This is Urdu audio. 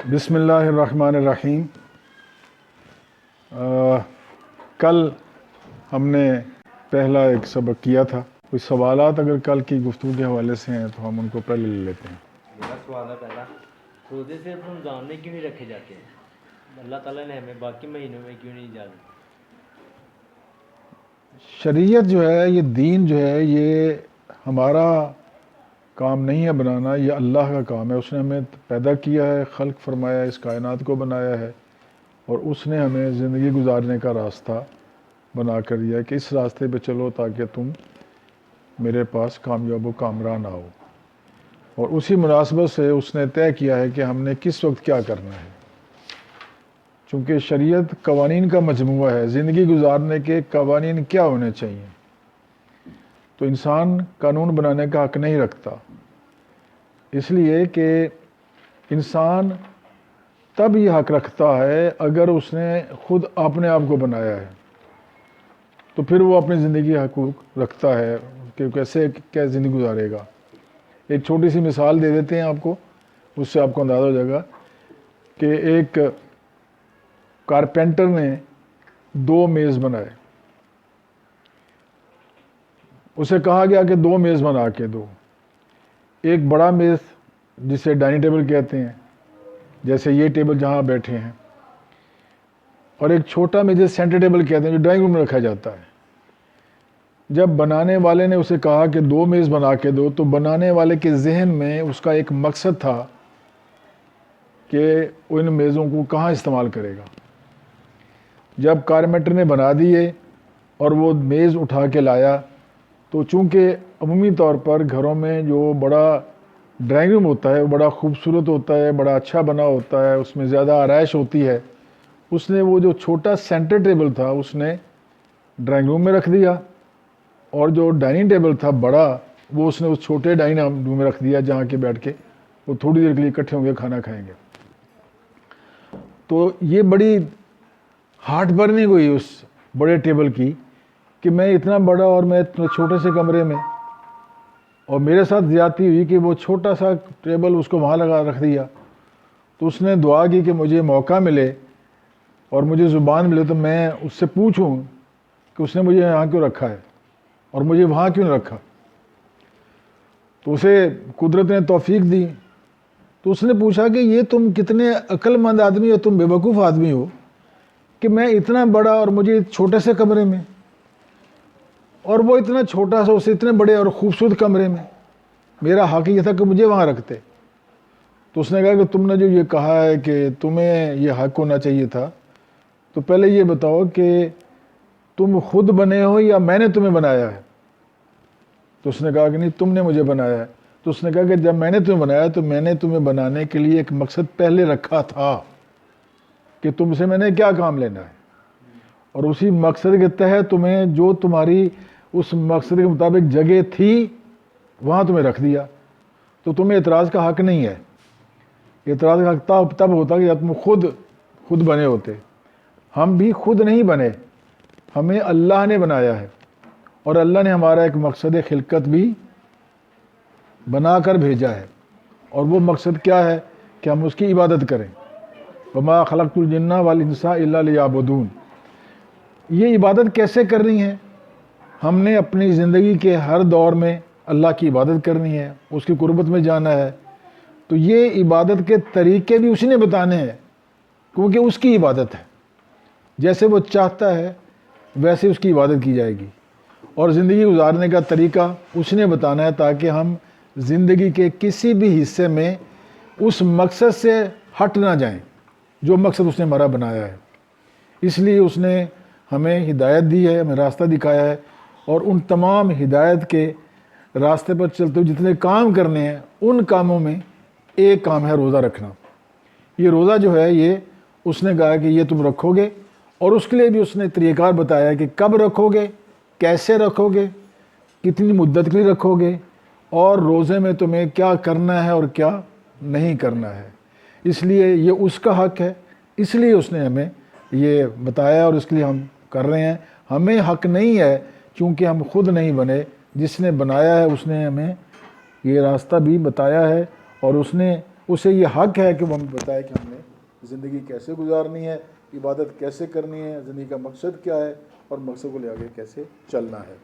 بسم اللہ الرحمن الرحیم۔ کل ہم نے پہلا ایک سبق کیا تھا، کچھ سوالات اگر کل کی گفتگو کے حوالے سے ہیں تو ہم ان کو پہلے لے لیتے ہیں۔ میرا سوال ہے پہلا، روزے صرف رمضان میں کیوں نہیں رکھے جاتے ہیں؟ اللہ تعالیٰ نے ہمیں باقی مہینوں میں کیوں نہیں اجازت؟ شریعت جو ہے، یہ دین جو ہے، یہ ہمارا کام نہیں ہے بنانا، یہ اللہ کا کام ہے۔ اس نے ہمیں پیدا کیا ہے، خلق فرمایا ہے، اس کائنات کو بنایا ہے، اور اس نے ہمیں زندگی گزارنے کا راستہ بنا کر دیا ہے کہ اس راستے پہ چلو تاکہ تم میرے پاس کامیاب و کامران آؤ۔ اور اسی مناسبت سے اس نے طے کیا ہے کہ ہم نے کس وقت کیا کرنا ہے، چونکہ شریعت قوانین کا مجموعہ ہے۔ زندگی گزارنے کے قوانین کیا ہونے چاہیے؟ تو انسان قانون بنانے کا حق نہیں رکھتا، اس لیے کہ انسان تب یہ حق رکھتا ہے اگر اس نے خود اپنے آپ کو بنایا ہے، تو پھر وہ اپنی زندگی حقوق رکھتا ہے کہ کیسے کیا زندگی گزارے گا۔ ایک چھوٹی سی مثال دے دیتے ہیں آپ کو، اس سے آپ کو اندازہ ہو جائے گا کہ ایک کارپینٹر نے 2 میز بنائے۔ اسے کہا گیا کہ 2 میز بنا کے دو، ایک بڑا میز جسے ڈائننگ ٹیبل کہتے ہیں، جیسے یہ ٹیبل جہاں بیٹھے ہیں، اور ایک چھوٹا میز جسے سینٹر ٹیبل کہتے ہیں جو ڈرائنگ روم میں رکھا جاتا ہے۔ جب بنانے والے نے اسے کہا کہ 2 میز بنا کے دو، تو بنانے والے کے ذہن میں اس کا ایک مقصد تھا کہ وہ ان میزوں کو کہاں استعمال کرے گا۔ جب کارپینٹر نے بنا دیے اور وہ میز اٹھا کے لایا، تو چونکہ عمومی طور پر گھروں میں جو بڑا ڈرائنگ روم ہوتا ہے وہ بڑا خوبصورت ہوتا ہے، بڑا اچھا بنا ہوتا ہے، اس میں زیادہ آرائش ہوتی ہے، اس نے وہ جو چھوٹا سینٹر ٹیبل تھا اس نے ڈرائنگ روم میں رکھ دیا، اور جو ڈائننگ ٹیبل تھا بڑا وہ اس نے اس چھوٹے ڈائننگ روم میں رکھ دیا جہاں کے بیٹھ کے وہ تھوڑی دیر کے لیے اکٹھے ہوں گے، کھانا کھائیں گے۔ تو یہ بڑی ہارٹ برننگ ہوئی اس بڑے ٹیبل کی کہ میں اتنا بڑا اور میں اتنے چھوٹے سے کمرے میں، اور میرے ساتھ زیادتی ہوئی کہ وہ چھوٹا سا ٹیبل اس کو وہاں لگا رکھ دیا۔ تو اس نے دعا کی کہ مجھے موقع ملے اور مجھے زبان ملے تو میں اس سے پوچھوں کہ اس نے مجھے یہاں کیوں رکھا ہے اور مجھے وہاں کیوں نہ رکھا۔ تو اسے قدرت نے توفیق دی، تو اس نے پوچھا کہ یہ تم کتنے عقل مند آدمی ہو، تم بے وقوف آدمی ہو کہ میں اتنا بڑا اور مجھے چھوٹے سے کمرے میں، اور وہ اتنا چھوٹا سا اسے اتنے بڑے اور خوبصورت کمرے میں، میرا حق یہ تھا کہ مجھے وہاں رکھتے۔ تو اس نے کہا کہ تم نے جو یہ کہا ہے کہ تمہیں یہ حق ہونا چاہیے تھا، تو پہلے یہ بتاؤ کہ تم خود بنے ہو یا میں نے تمہیں بنایا ہے؟ تو اس نے کہا کہ نہیں، تم نے مجھے بنایا ہے۔ تو اس نے کہا کہ جب میں نے تمہیں بنایا تو میں نے تمہیں بنانے کے لیے ایک مقصد پہلے رکھا تھا کہ تم سے میں نے کیا کام لینا ہے، اور اسی مقصد کے تحت تمہیں جو تمہاری اس مقصد کے مطابق جگہ تھی وہاں تمہیں رکھ دیا۔ تو تمہیں اعتراض کا حق نہیں ہے۔ اعتراض کا حق تب ہوتا کہ جب تم خود بنے ہوتے۔ ہم بھی خود نہیں بنے، ہمیں اللہ نے بنایا ہے، اور اللہ نے ہمارا ایک مقصد خلقت بھی بنا کر بھیجا ہے، اور وہ مقصد کیا ہے کہ ہم اس کی عبادت کریں۔ وَمَا خَلَقْتُ الْجِنَّ وَالْإِنسَ إِلَّا لِيَعْبُدُونِ۔ یہ عبادت کیسے کرنی ہے؟ ہم نے اپنی زندگی کے ہر دور میں اللہ کی عبادت کرنی ہے، اس کی قربت میں جانا ہے۔ تو یہ عبادت کے طریقے بھی اسی نے بتانے ہیں، کیونکہ اس کی عبادت ہے، جیسے وہ چاہتا ہے ویسے اس کی عبادت کی جائے گی، اور زندگی گزارنے کا طریقہ اس نے بتانا ہے تاکہ ہم زندگی کے کسی بھی حصے میں اس مقصد سے ہٹ نہ جائیں جو مقصد اس نے ہمارا بنایا ہے۔ اس لیے اس نے ہمیں ہدایت دی ہے، ہمیں راستہ دکھایا ہے، اور ان تمام ہدایت کے راستے پر چلتے ہوئے جتنے کام کرنے ہیں ان کاموں میں ایک کام ہے روزہ رکھنا۔ یہ روزہ جو ہے یہ اس نے کہا کہ یہ تم رکھو گے، اور اس کے لیے بھی اس نے طریقہ کار بتایا کہ کب رکھو گے، کیسے رکھو گے، کتنی مدت کے لیے رکھو گے، اور روزے میں تمہیں کیا کرنا ہے اور کیا نہیں کرنا ہے۔ اس لیے یہ اس کا حق ہے، اس لیے اس نے ہمیں یہ بتایا اور اس کے لیے ہم کر رہے ہیں۔ ہمیں حق نہیں ہے چونکہ ہم خود نہیں بنے، جس نے بنایا ہے اس نے ہمیں یہ راستہ بھی بتایا ہے، اور اسے یہ حق ہے کہ وہ ہمیں بتائے کہ ہم نے زندگی کیسے گزارنی ہے، عبادت کیسے کرنی ہے، زندگی کا مقصد کیا ہے، اور مقصد کو لے آگے کیسے چلنا ہے۔